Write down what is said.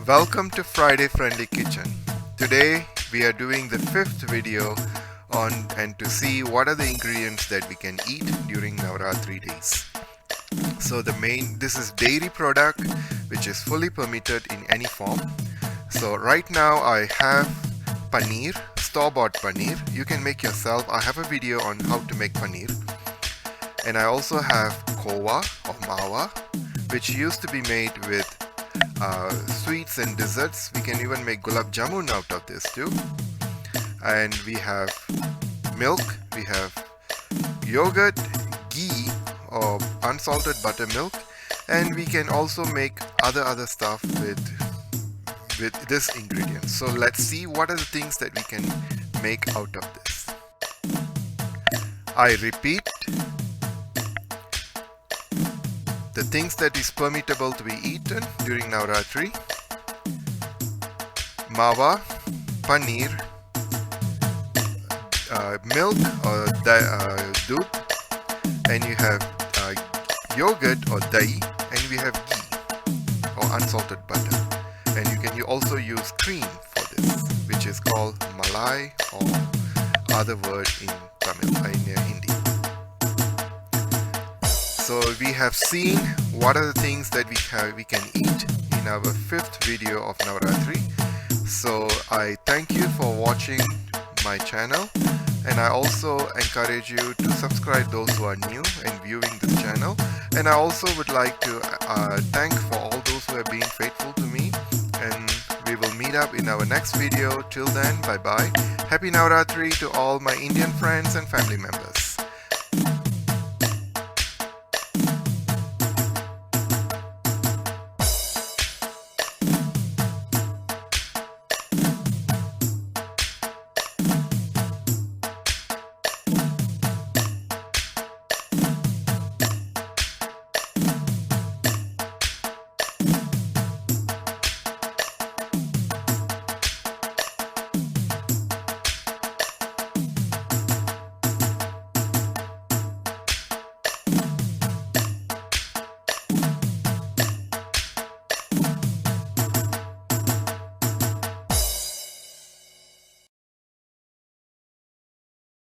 Welcome to Friday Friendly Kitchen. Today we are doing the fifth video on and to see what are the ingredients that we can eat during Navratri days. So this is dairy product which is fully permitted in any form. So right now I have paneer, store-bought paneer. You can make yourself. I have a video on how to make paneer. And I also have kova or mawa, which used to be made with sweets and desserts. We can even make gulab jamun out of this too. And we have milk, we have yogurt, ghee or unsalted buttermilk, and we can also make other stuff with this ingredient. So let's see what are the things that we can make out of this. I repeat, the things that is permittable to be eaten during Navratri: mawa, paneer, milk or doodh, and you have yogurt or dahi, and we have ghee or unsalted butter, and you also use cream for this, which is called malai or other word in Tamil in Hindi. So we have seen what are the things that we can eat in our fifth video of Navratri. So I thank you for watching my channel, and I also encourage you to subscribe those who are new and viewing this channel. And I also would like to thank for all those who have been faithful to me, and we will meet up in our next video. Till then, bye bye. Happy Navratri to all my Indian friends and family members.